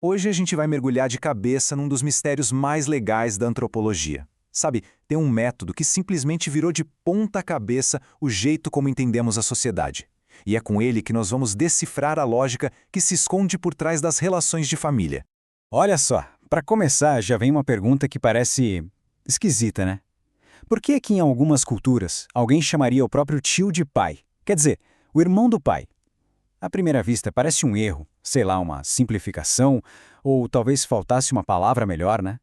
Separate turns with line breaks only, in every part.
Hoje a gente vai mergulhar de cabeça num dos mistérios mais legais da antropologia. Sabe, tem um método que simplesmente virou de ponta cabeça o jeito como entendemos a sociedade. E é com ele que nós vamos decifrar a lógica que se esconde por trás das relações de família.
Olha só, para começar já vem uma pergunta que parece esquisita, né? Por que que em algumas culturas alguém chamaria o próprio tio de pai? Quer dizer, o irmão do pai. À primeira vista parece um erro, sei lá, uma simplificação, ou talvez faltasse uma palavra melhor, né?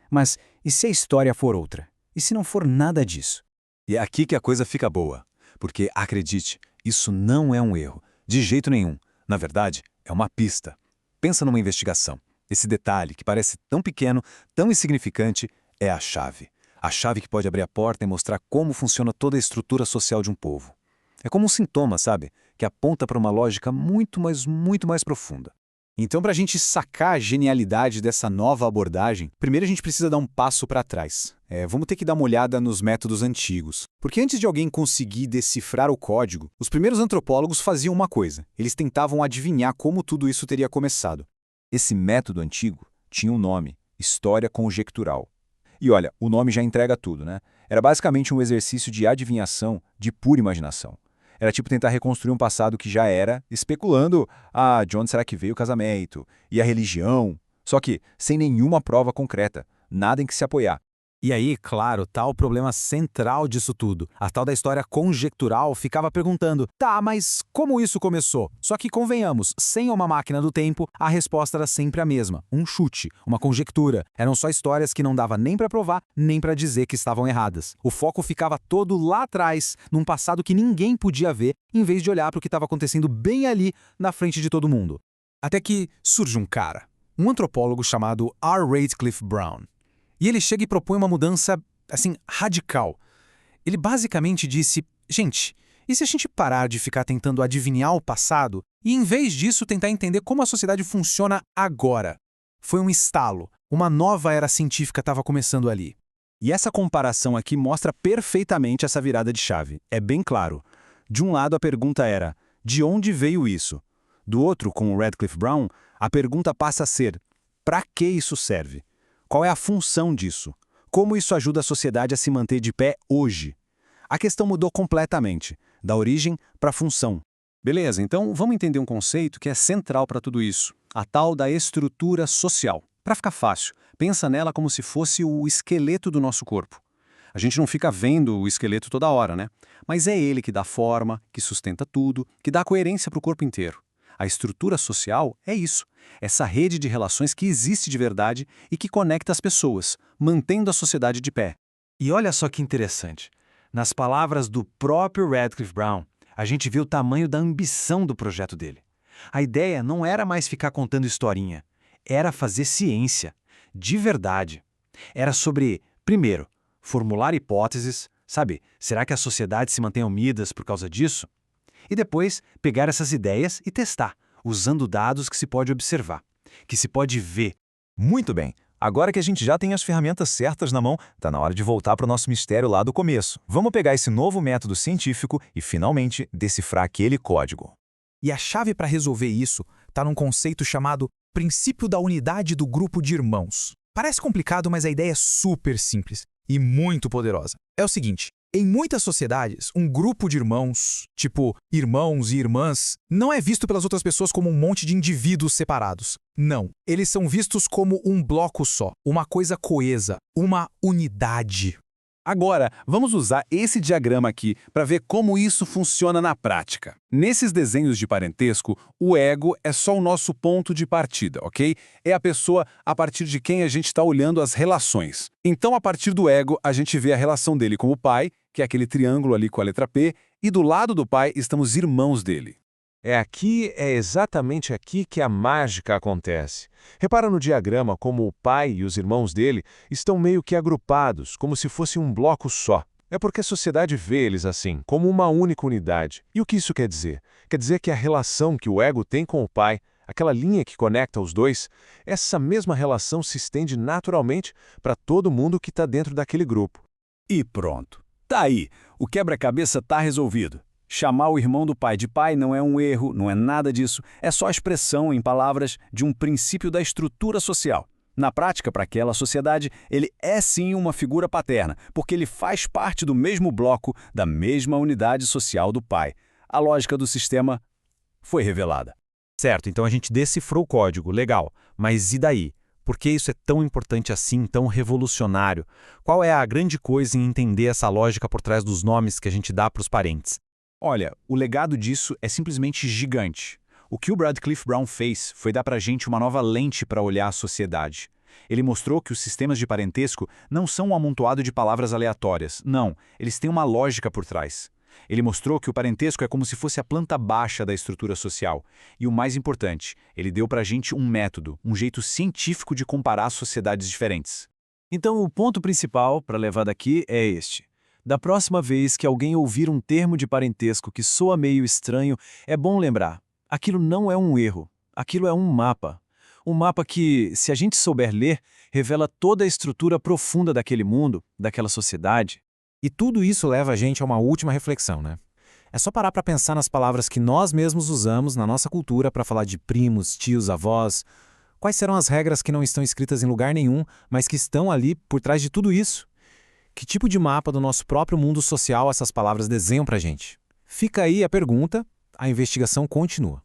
Mas e se a história for outra? E se não for nada disso?
E é aqui que a coisa fica boa. Porque, acredite, isso não é um erro. De jeito nenhum. Na verdade, é uma pista. Pensa numa investigação. Esse detalhe, que parece tão pequeno, tão insignificante, é a chave. A chave que pode abrir a porta e mostrar como funciona toda a estrutura social de um povo. É como um sintoma, sabe? Que aponta para uma lógica muito mais profunda.
Então, para a gente sacar a genialidade dessa nova abordagem, primeiro a gente precisa dar um passo para trás. Vamos ter que dar uma olhada nos métodos antigos. Porque antes de alguém conseguir decifrar o código, os primeiros antropólogos faziam uma coisa. Eles tentavam adivinhar como tudo isso teria começado.
Esse método antigo tinha um nome, história conjectural. E olha, o nome já entrega tudo, né? Era basicamente um exercício de adivinhação, de pura imaginação. Era tipo tentar reconstruir um passado que já era, especulando, de onde será que veio o casamento? E a religião? Só que sem nenhuma prova concreta, nada em que se apoiar.
E aí, claro, tá o problema central disso tudo. A tal da história conjectural ficava perguntando, tá, mas como isso começou? Só que convenhamos, sem uma máquina do tempo, a resposta era sempre a mesma. Um chute, uma conjectura. Eram só histórias que não dava nem pra provar, nem pra dizer que estavam erradas. O foco ficava todo lá atrás, num passado que ninguém podia ver, em vez de olhar pro que estava acontecendo bem ali, na frente de todo mundo. Até que surge um cara, um antropólogo chamado R. Radcliffe Brown. E ele chega e propõe uma mudança, assim, radical. Ele basicamente disse, gente, e se a gente parar de ficar tentando adivinhar o passado e, em vez disso, tentar entender como a sociedade funciona agora? Foi um estalo. Uma nova era científica estava começando ali.
E essa comparação aqui mostra perfeitamente essa virada de chave. É bem claro. De um lado, a pergunta era, de onde veio isso? Do outro, com o Radcliffe Brown, a pergunta passa a ser, para que isso serve? Qual é a função disso? Como isso ajuda a sociedade a se manter de pé hoje? A questão mudou completamente, da origem para a função. Beleza, então vamos entender um conceito que é central para tudo isso, a tal da estrutura social. Para ficar fácil, pensa nela como se fosse o esqueleto do nosso corpo. A gente não fica vendo o esqueleto toda hora, né? Mas é ele que dá forma, que sustenta tudo, que dá coerência para o corpo inteiro. A estrutura social é isso, essa rede de relações que existe de verdade e que conecta as pessoas, mantendo a sociedade de pé.
E olha só que interessante. Nas palavras do próprio Radcliffe Brown, a gente vê o tamanho da ambição do projeto dele. A ideia não era mais ficar contando historinha, era fazer ciência, de verdade. Era sobre, primeiro, formular hipóteses, sabe, será que a sociedade se mantém unidas por causa disso? E depois, pegar essas ideias e testar, usando dados que se pode observar, que se pode ver.
Muito bem. Agora que a gente já tem as ferramentas certas na mão, tá na hora de voltar para o nosso mistério lá do começo. Vamos pegar esse novo método científico e, finalmente, decifrar aquele código.
E a chave para resolver isso está num conceito chamado princípio da unidade do grupo de irmãos. Parece complicado, mas a ideia é super simples e muito poderosa. É o seguinte, em muitas sociedades, um grupo de irmãos, tipo irmãos e irmãs, não é visto pelas outras pessoas como um monte de indivíduos separados. Não, eles são vistos como um bloco só, uma coisa coesa, uma unidade.
Agora, vamos usar esse diagrama aqui para ver como isso funciona na prática. Nesses desenhos de parentesco, o ego é só o nosso ponto de partida, ok? É a pessoa a partir de quem a gente está olhando as relações. Então, a partir do ego, a gente vê a relação dele com o pai, que é aquele triângulo ali com a letra P, e do lado do pai estão os irmãos dele.
É exatamente aqui que a mágica acontece. Repara no diagrama como o pai e os irmãos dele estão meio que agrupados, como se fosse um bloco só. É porque a sociedade vê eles assim, como uma única unidade. E o que isso quer dizer? Quer dizer que a relação que o ego tem com o pai, aquela linha que conecta os dois, essa mesma relação se estende naturalmente para todo mundo que está dentro daquele grupo.
E pronto. Tá aí, o quebra-cabeça tá resolvido.
Chamar o irmão do pai de pai não é um erro, não é nada disso, é só a expressão, em palavras, de um princípio da estrutura social. Na prática, para aquela sociedade, ele é sim uma figura paterna, porque ele faz parte do mesmo bloco, da mesma unidade social do pai. A lógica do sistema foi revelada.
Certo, então a gente decifrou o código, legal. Mas e daí? Por que isso é tão importante assim, tão revolucionário? Qual é a grande coisa em entender essa lógica por trás dos nomes que a gente dá para os parentes?
Olha, o legado disso é simplesmente gigante. O que o Radcliffe Brown fez foi dar para a gente uma nova lente para olhar a sociedade. Ele mostrou que os sistemas de parentesco não são um amontoado de palavras aleatórias. Não, eles têm uma lógica por trás. Ele mostrou que o parentesco é como se fosse a planta baixa da estrutura social. E o mais importante, ele deu para a gente um método, um jeito científico de comparar sociedades diferentes. Então, o ponto principal para levar daqui é este. Da próxima vez que alguém ouvir um termo de parentesco que soa meio estranho, é bom lembrar, aquilo não é um erro, aquilo é um mapa. Um mapa que, se a gente souber ler, revela toda a estrutura profunda daquele mundo, daquela sociedade.
E tudo isso leva a gente a uma última reflexão, né? É só parar para pensar nas palavras que nós mesmos usamos na nossa cultura para falar de primos, tios, avós. Quais serão as regras que não estão escritas em lugar nenhum, mas que estão ali por trás de tudo isso? Que tipo de mapa do nosso próprio mundo social essas palavras desenham para a gente? Fica aí a pergunta, a investigação continua.